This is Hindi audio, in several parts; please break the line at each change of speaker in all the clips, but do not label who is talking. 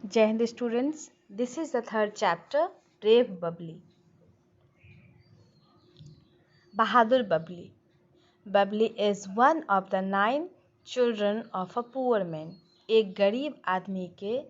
Jai Hind students, this is the third chapter, Brave Bubbly. Bahadur Bubbly. Bubbly is one of the 9 children of a poor man. एक गरीब आदमी के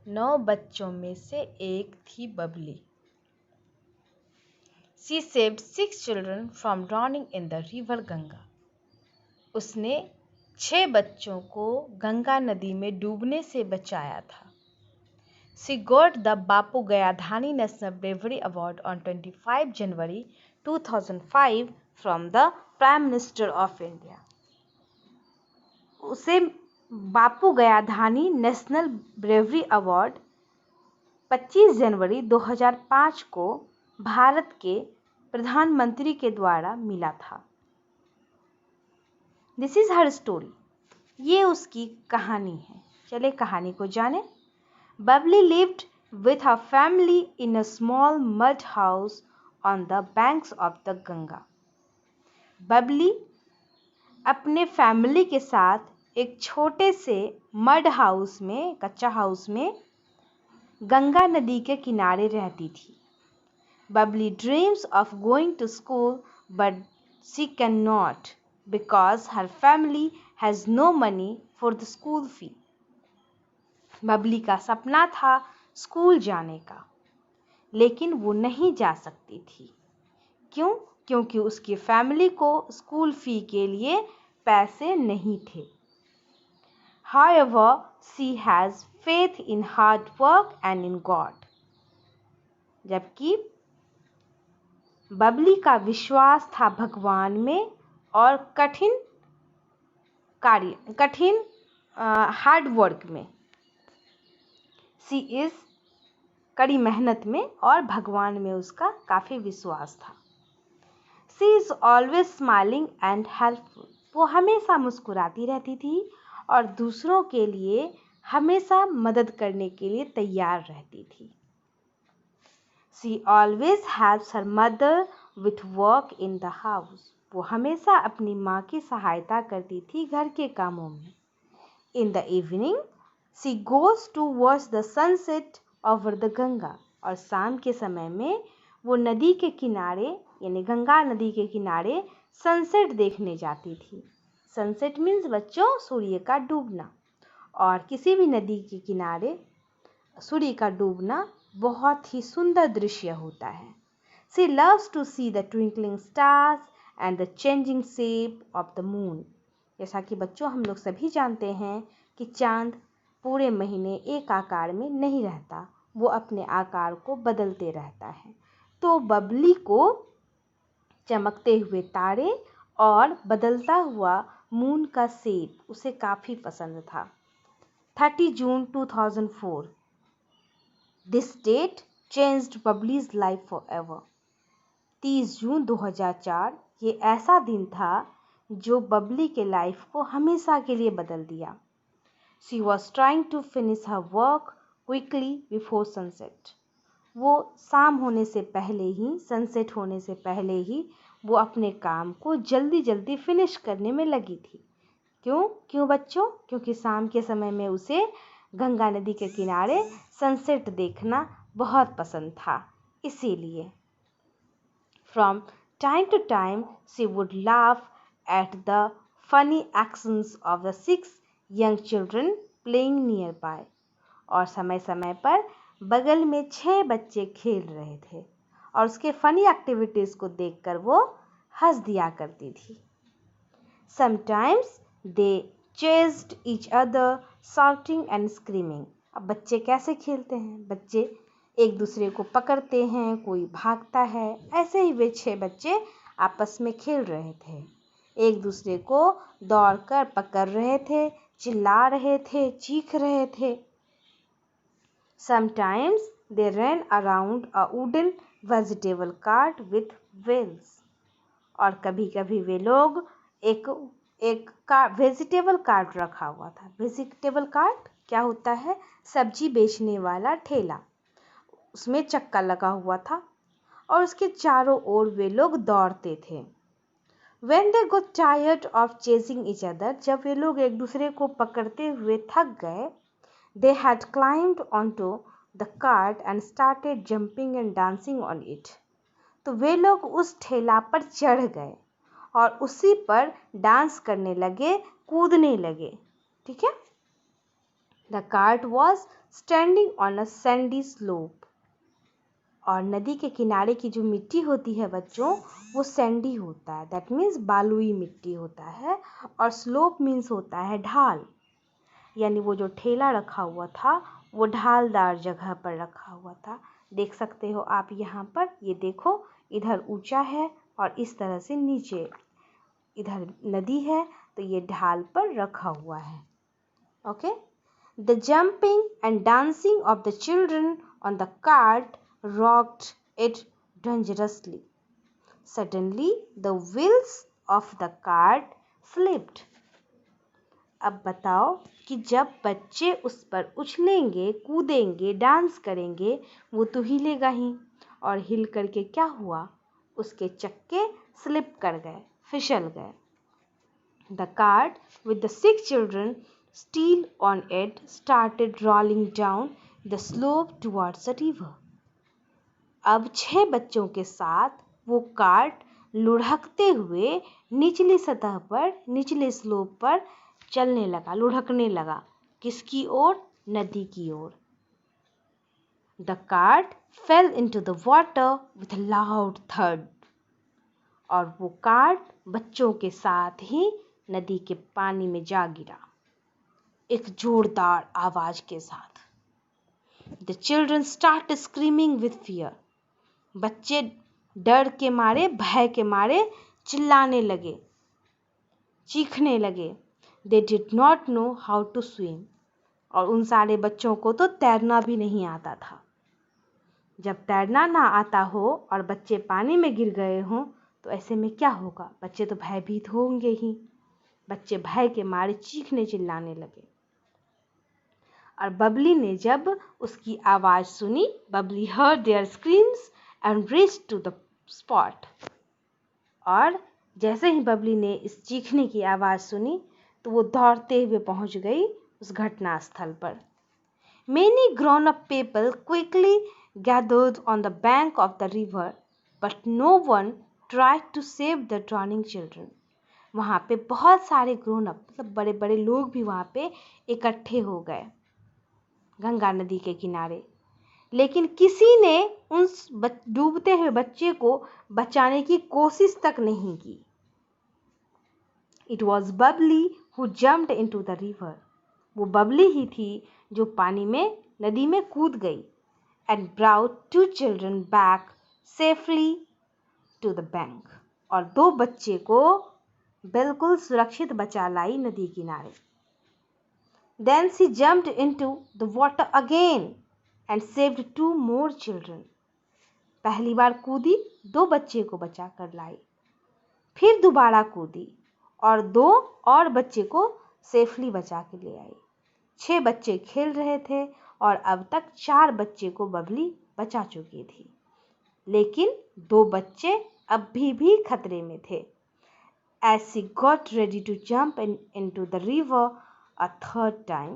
9 बच्चों में से एक थी Babli. She saved 6 children from drowning in the river Ganga. उसने 6 बच्चों को गंगा नदी में डूबने से बचाया था. She got the Bapu Gayadhani National Bravery Award on 25 January 2005 from the Prime Minister of India. उसे बापू गयाधानी नेशनल ब्रेवरी अवार्ड 25 जनवरी 2005 को भारत के प्रधानमंत्री के द्वारा मिला था. This is her story. ये उसकी कहानी है. चले कहानी को जाने. Bubbly lived with her family in a small mud house on the banks of the Ganga. Bubbly अपने फैमिली के साथ एक छोटे से मड हाउस में, कच्चा हाउस में गंगा नदी के किनारे रहती थी. Bubbly dreams of going to school but she cannot because her family has no money for the school fee. Babli का सपना था स्कूल जाने का, लेकिन वो नहीं जा सकती थी. क्यों? क्योंकि उसकी फैमिली को स्कूल फी के लिए पैसे नहीं थे. However, she has faith in hard work and in God. जबकि बबली का विश्वास था भगवान में और कठिन हार्ड वर्क में. सी इज कड़ी मेहनत में और भगवान में उसका काफ़ी विश्वास था. She is always smiling and helpful. वो हमेशा मुस्कुराती रहती थी और दूसरों के लिए हमेशा मदद करने के लिए तैयार रहती थी. She always helps her mother with work in the house. वो हमेशा अपनी माँ की सहायता करती थी घर के कामों में. In the evening She goes to watch the sunset over the Ganga. और शाम के समय में वो नदी के किनारे यानी गंगा नदी के किनारे सनसेट देखने जाती थी. सनसेट मीन्स बच्चों सूर्य का डूबना. और किसी भी नदी के किनारे सूर्य का डूबना बहुत ही सुंदर दृश्य होता है. She loves to see the twinkling stars and the changing shape of the moon. जैसा कि बच्चों हम लोग सभी जानते हैं कि चांद पूरे महीने एक आकार में नहीं रहता, वो अपने आकार को बदलते रहता है. तो बबली को चमकते हुए तारे और बदलता हुआ मून का शेप उसे काफ़ी पसंद था. 30 जून 2004. This date changed Babli's life forever. 30 जून 2004 ये ऐसा दिन था जो बबली के लाइफ को हमेशा के लिए बदल दिया. She was trying to finish her work quickly before sunset. वो शाम होने से पहले ही, सनसेट होने से पहले ही वो अपने काम को जल्दी जल्दी फिनिश करने में लगी थी. क्यों बच्चों? क्योंकि शाम के समय में उसे गंगा नदी के किनारे सनसेट देखना बहुत पसंद था, इसीलिए. From time to time she would laugh at the funny actions of the 6 young children playing near by. और समय समय पर बगल में 6 बच्चे खेल रहे थे और उसके फनी एक्टिविटीज़ को देखकर वो हंस दिया करती थी. Sometimes they chased each other shouting and screaming. अब बच्चे कैसे खेलते हैं? बच्चे एक दूसरे को पकड़ते हैं, कोई भागता है. ऐसे ही वे 6 बच्चे आपस में खेल रहे थे, एक दूसरे को दौड़कर पकड़ रहे थे, चिल्ला रहे थे, चीख रहे थे. Sometimes they ran around a wooden vegetable cart with wheels. और कभी कभी वे लोग एक वेजिटेबल कार्ट रखा हुआ था. वेजिटेबल कार्ट क्या होता है? सब्जी बेचने वाला ठेला. उसमें चक्का लगा हुआ था और उसके चारों ओर वे लोग दौड़ते थे. When they got tired of chasing each other, जब वे लोग एक दूसरे को पकड़ते हुए थक गए, They had climbed onto the cart and started jumping and dancing on it. तो वे लोग उस ठेला पर चढ़ गए और उसी पर डांस करने लगे, कूदने लगे। ठीक है। The cart was standing on a sandy slope. और नदी के किनारे की जो मिट्टी होती है बच्चों, वो सैंडी होता है, दैट मीन्स बालुई मिट्टी होता है, और स्लोप मीन्स होता है ढाल, यानी वो जो ठेला रखा हुआ था वो ढालदार जगह पर रखा हुआ था। देख सकते हो आप यहाँ पर, ये देखो इधर ऊंचा है और इस तरह से नीचे इधर नदी है, तो ये ढाल पर रखा हुआ है। Okay. The jumping and dancing of the children on the cart rocked it dangerously. Suddenly, the wheels of the cart slipped. अब बताओ कि जब बच्चे उस पर उछलेंगे, कूदेंगे, डांस करेंगे, वो तो हिलेगा ही, और हिल करके क्या हुआ, उसके चक्के स्लिप कर गए, फिसल गए। The cart with the 6 children still on it started rolling down the slope towards the river. अब 6 बच्चों के साथ वो कार्ट लुढ़कते हुए निचली सतह पर, निचले स्लोप पर चलने लगा, लुढ़कने लगा। किसकी ओर? नदी की ओर। The cart fell into the water with loud थर्ड। और वो कार्ट बच्चों के साथ ही नदी के पानी में जा गिरा, एक जोरदार आवाज के साथ। The children start screaming with fear. बच्चे डर के मारे, भय के मारे चिल्लाने लगे, चीखने लगे। They did not know how to swim. और उन सारे बच्चों को तो तैरना भी नहीं आता था। जब तैरना ना आता हो और बच्चे पानी में गिर गए हों, तो ऐसे में क्या होगा? बच्चे तो भयभीत होंगे ही। बच्चे भय के मारे चीखने चिल्लाने लगे। और बबली ने जब उसकी आवाज़ सुनी, Babli heard their screams and reached to the spot. और जैसे ही बबली ने इस चीखने की आवाज़ सुनी, तो वो दौड़ते हुए पहुंच गई उस घटना स्थल पर। Many grown-up people quickly gathered on the bank of the river, but no one tried to save the drowning children. वहाँ पे बहुत सारे grown-up, मतलब बड़े बड़े लोग भी वहाँ पे इकट्ठे हो गए गंगा नदी के किनारे, लेकिन किसी ने उस डूबते हुए बच्चे को बचाने की कोशिश तक नहीं की। It was Bubbly who jumped into the river. वो बबली ही थी जो पानी में, नदी में कूद गई, and brought 2 children back safely to the bank. और 2 बच्चे को बिल्कुल सुरक्षित बचा लाई नदी किनारे। Then she jumped into the water again and saved 2 more children. पहली बार कूदी, 2 बच्चे को बचा कर लाई, फिर दोबारा कूदी और 2 और बच्चे को सेफली बचा के ले आई। 6 बच्चे खेल रहे थे और अब तक 4 बच्चे को बबली बचा चुकी थी, लेकिन 2 बच्चे अब भी खतरे में थे। As she got ready to jump into the river a third time,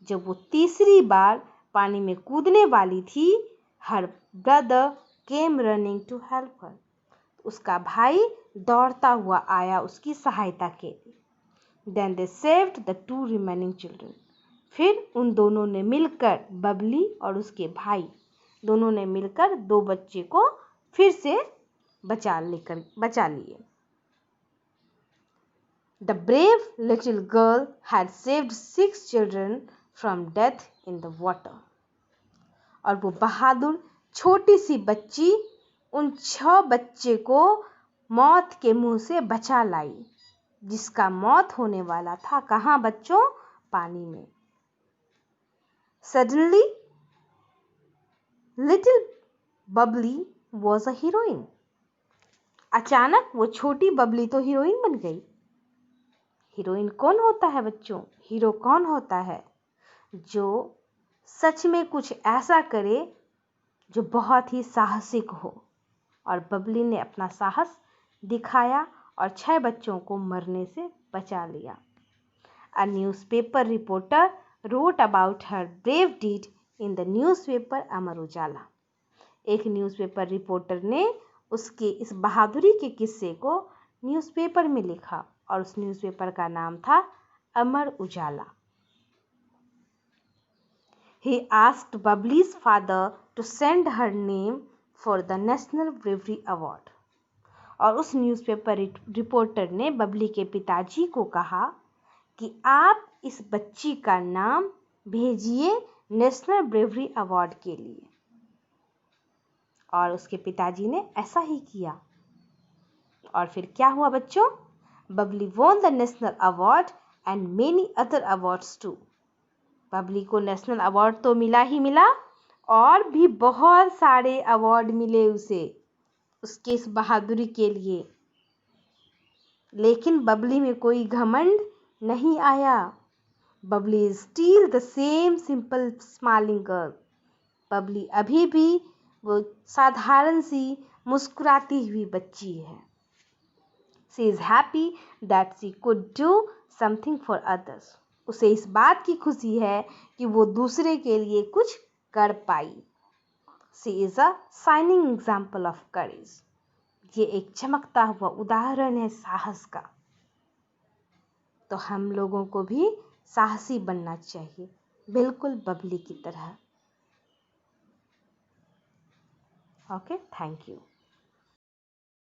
जब वो तीसरी बार पानी में कूदने वाली थी, her brother came running to help her. उसका भाई दौड़ता हुआ आया उसकी सहायता के लिए। Then they saved the 2 remaining children. फिर उन दोनों ने मिलकर, बबली और उसके भाई दोनों ने मिलकर 2 बच्चे को फिर से बचा लिए। The brave little girl had saved 6 children from death in the water. और वो बहादुर छोटी सी बच्ची उन 6 बच्चे को मौत के मुंह से बचा लाई, जिसका मौत होने वाला था कहाँ बच्चों? पानी में। Suddenly, little Bubbly was a heroine. अचानक वो छोटी बबली तो हीरोइन बन गई। हीरोइन कौन होता है बच्चों? हीरो कौन होता है? जो सच में कुछ ऐसा करे जो बहुत ही साहसिक हो। और बबली ने अपना साहस दिखाया और 6 बच्चों को मरने से बचा लिया। A newspaper reporter wrote about her brave deed in the newspaper Amar Ujala. एक न्यूज़पेपर रिपोर्टर ने उसके इस बहादुरी के किस्से को न्यूज़पेपर में लिखा और उस न्यूज़पेपर का नाम था Amar Ujala. He asked Bubbly's father to send her name for the National Bravery Award. और उस न्यूज़पेपर रिपोर्टर ने बबली के पिताजी को कहा कि आप इस बच्ची का नाम भेजिए नेशनल ब्रेवरी अवार्ड के लिए। और उसके पिताजी ने ऐसा ही किया। और फिर क्या हुआ बच्चों? Babli won the national award and many other awards too. Babli को नेशनल अवार्ड तो मिला ही मिला और भी बहुत सारे अवार्ड मिले उसे उसके इस बहादुरी के लिए। लेकिन बबली में कोई घमंड नहीं आया। Babli is still the same simple smiling girl. Babli अभी भी वो साधारण सी मुस्कुराती हुई बच्ची है। She is happy that she could do something for others. उसे इस बात की खुशी है कि वो दूसरे के लिए कुछ कर पाई। She is a shining example of courage. ये एक चमकता हुआ उदाहरण है साहस का। तो हम लोगों को भी साहसी बनना चाहिए, बिल्कुल बबली की तरह। Okay, thank you.